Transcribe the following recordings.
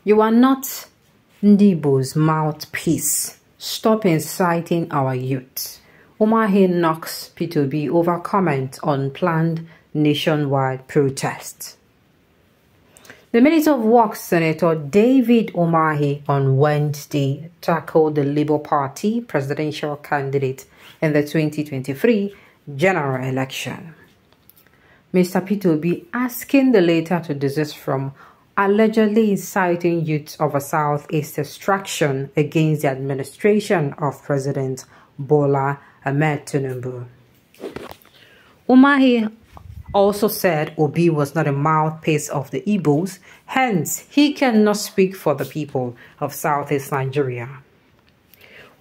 You are not Igbo's mouthpiece. Stop inciting our youth. Umahi knocks P2B over comment on planned nationwide protests. The Minister of Works, Senator David Umahi, on Wednesday tackled the Labour Party presidential candidate in the 2023 general election. Mr. P2B asking the latter to desist from allegedly inciting youth of a Southeast extraction against the administration of President Bola Ahmed Tinubu. Umahi also said Obi was not a mouthpiece of the Igbos, hence he cannot speak for the people of Southeast Nigeria.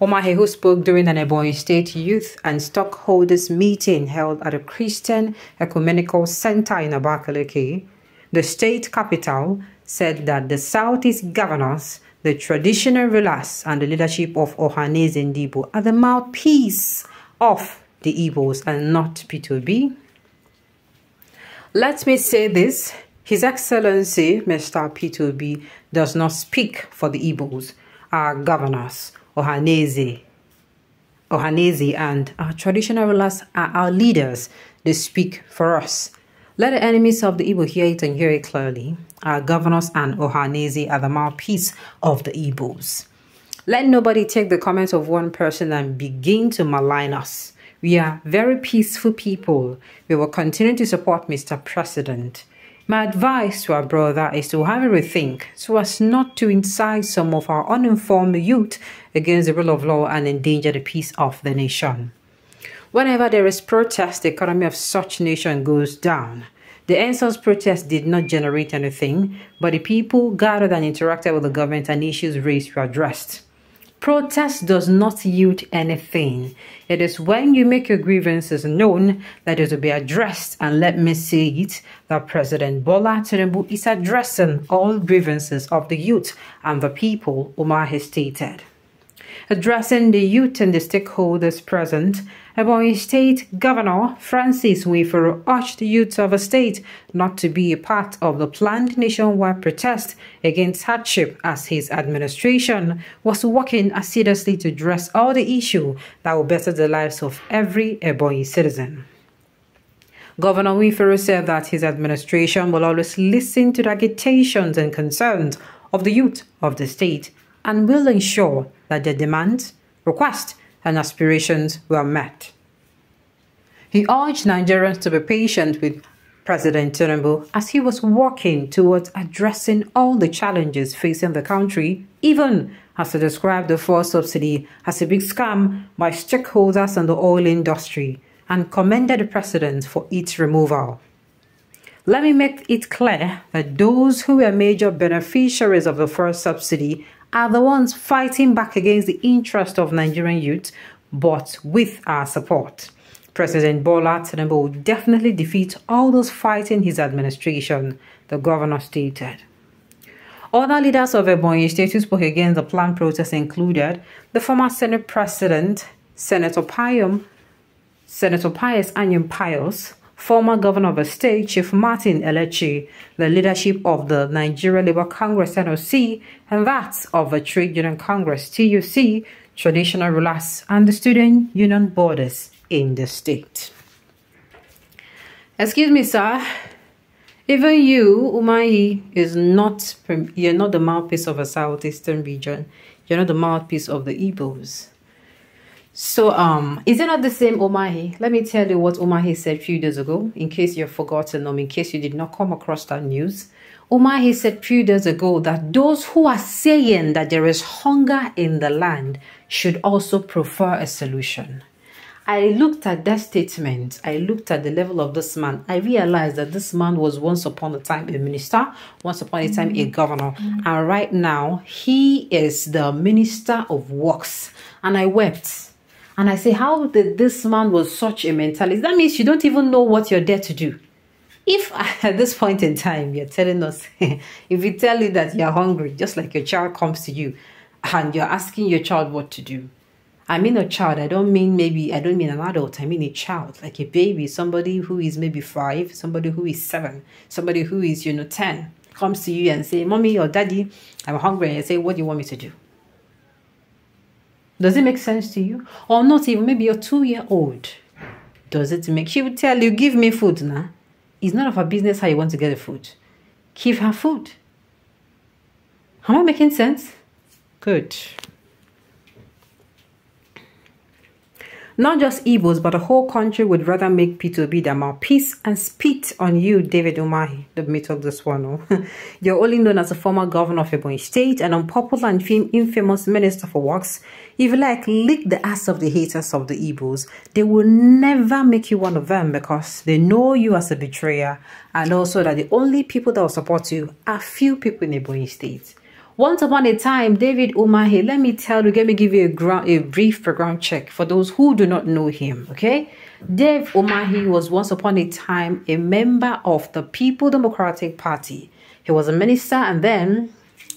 Umahi, who spoke during an Ebonyi State Youth and Stockholders meeting held at a Christian Ecumenical Center in Abakaliki, the state capital, said that the Southeast governors, the traditional rulers, and the leadership of Ohanese and Igbo are the mouthpiece of the Igbos and not P2B. Let me say this, His Excellency Mr. P2B does not speak for the Igbos, our governors, Ohanese and our traditional rulers are our leaders. They speak for us. Let the enemies of the Igbo hear it and hear it clearly. Our governors and Ohanese are the mouthpiece of the Igbos. Let nobody take the comments of one person and begin to malign us. We are very peaceful people. We will continue to support Mr. President. My advice to our brother is to have a rethink so as not to incite some of our uninformed youth against the rule of law and endanger the peace of the nation. Whenever there is protest, the economy of such nation goes down. The NSAS protest did not generate anything, but the people gathered and interacted with the government and issues raised were addressed. Protest does not yield anything. It is when you make your grievances known that it will be addressed, and let me say it, that President Bola Tinubu is addressing all grievances of the youth and the people, Umahi stated. Addressing the youth and the stakeholders present, Ebonyi State Governor Francis Nwifuru urged the youth of the state not to be a part of the planned nationwide protest against hardship, as his administration was working assiduously to address all the issues that will better the lives of every Ebonyi citizen. Governor Nwifuru said that his administration will always listen to the agitations and concerns of the youth of the state and will ensure that their demands, requests, and aspirations were met. He urged Nigerians to be patient with President Tinubu as he was working towards addressing all the challenges facing the country, even as he described the fuel subsidy as a big scam by stakeholders in the oil industry, and commended the president for its removal. Let me make it clear that those who were major beneficiaries of the fuel subsidy are the ones fighting back against the interest of Nigerian youth, but with our support. President Bola Tinubu will definitely defeat all those fighting his administration, the governor stated. Other leaders of Ebonyi State who spoke against the planned protest included the former Senate President, Senator Pius Anyim Pius, former governor of the state, Chief Martin Elechi, the leadership of the Nigeria Labour Congress NOC, and that of the Trade Union Congress TUC, traditional rulers, and the student union borders in the state. Excuse me, sir. Even you, Umahi, you're not the mouthpiece of a southeastern region. You're not the mouthpiece of the Igbos. So, is it not the same Umahi? Let me tell you what Umahi said a few days ago, in case you've forgotten or in case you did not come across that news. Umahi said a few days ago that those who are saying that there is hunger in the land should also prefer a solution. I looked at that statement. I looked at the level of this man. I realized that this man was once upon a time a minister, once upon a time a governor. And right now, he is the Minister of Works. And I wept. And I say, how did this man was such a mentalist? That means you don't even know what you're there to do. If at this point in time, you're telling us, if you tell you that you're hungry, just like your child comes to you, and you're asking your child what to do. I mean a child, I don't mean an adult, I mean a child, like a baby, somebody who is maybe 5, somebody who is 7, somebody who is, 10. comes to you and say, mommy or daddy, I'm hungry, and you say, what do you want me to do? Does it make sense to you? Or not even, maybe you're 2-year-old. Does it make, she would tell you, give me food now. It's none of her business how you want to get the food. Give her food. Am I making sense? Good. Not just Igbos, but the whole country would rather make P2B their mouthpiece and spit on you, David Umahi. Let me talk this one. Oh. You're only known as a former governor of Ebonyi State, an unpopular and infamous minister for works. If you like, lick the ass of the haters of the Igbos, they will never make you one of them because they know you as a betrayer, and also that the only people that will support you are few people in Ebonyi State. Once upon a time, David Umahi, let me give you a brief background check for those who do not know him, okay? Dave Umahi was once upon a time a member of the People Democratic Party. He was a minister and then,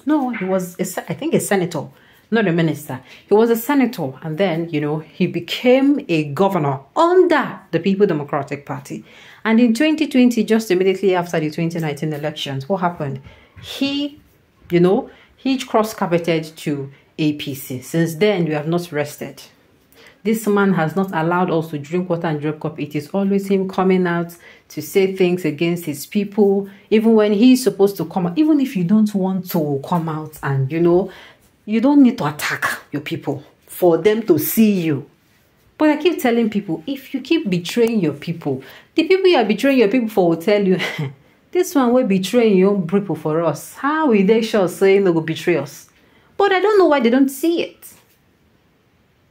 no, he was, I think a senator, not a minister. He was a senator and then, you know, he became a governor under the People Democratic Party. And in 2020, just immediately after the 2019 elections, what happened? He, you know, he cross-carpeted to APC. Since then, we have not rested. This man has not allowed us to drink water and drink cup. It is always him coming out to say things against his people, even when he's supposed to come out. Even if you don't want to come out and, you know, you don't need to attack your people for them to see you. But I keep telling people, if you keep betraying your people, the people you are betraying your people for will tell you, this one will betray your own people for us. How will they sure say they will betray us? But I don't know why they don't see it.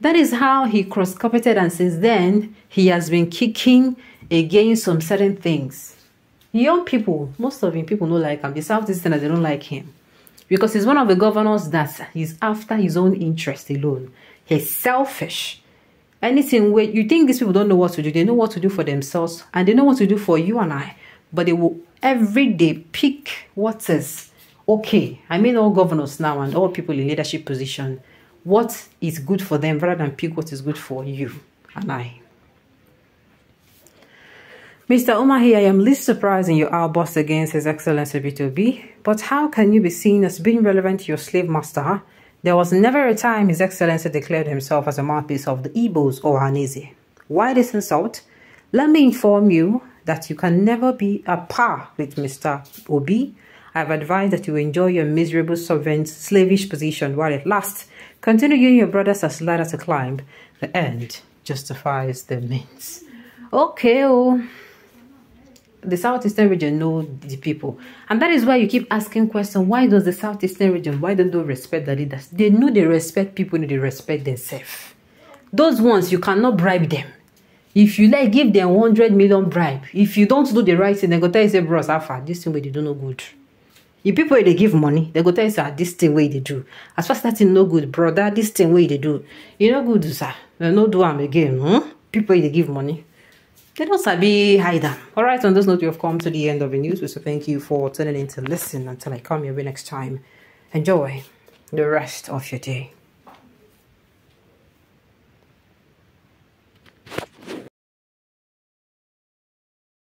That is how he cross-carpeted, and since then, he has been kicking against some certain things. Young people, most of him people don't like him. The Southeasterners, they don't like him. Because he's one of the governors that is after his own interest alone. He's selfish. Anything where you think these people don't know what to do, they know what to do for themselves, and they know what to do for you and I. But they will every day pick what is okay. I mean all governors now and all people in leadership position, what is good for them rather than pick what is good for you and I. Mr. Umahi, I am least surprised in your outburst against His Excellency P2B, but how can you be seen as being relevant to your slave master? There was never a time His Excellency declared himself as a mouthpiece of the Igbos or Ohanese. Why this insult? Let me inform you that you can never be a par with Mr. Obi. I have advised that you enjoy your miserable servant slavish position while it lasts. Continue using your brothers as ladder to climb. The end justifies the means. Okay, oh. The Southeastern region know the people. And that is why you keep asking questions. Why does the Southeastern region, why don't they respect the leaders? They know they respect people, they respect themselves. Those ones, you cannot bribe them. If you like, give them 100 million bribe. If you don't do the right thing, they go tell you, say, bros, Alpha, this thing way they do no good. If people, they give money, they go tell you, sir, this thing way they do. As far as that thing no good, brother, this thing way they do. You know good, sir. They no do them again. People, they give money. They don't sabi hide them. All right, on this note, we have come to the end of the news. So thank you for tuning in to listen until I come your way next time. Enjoy the rest of your day.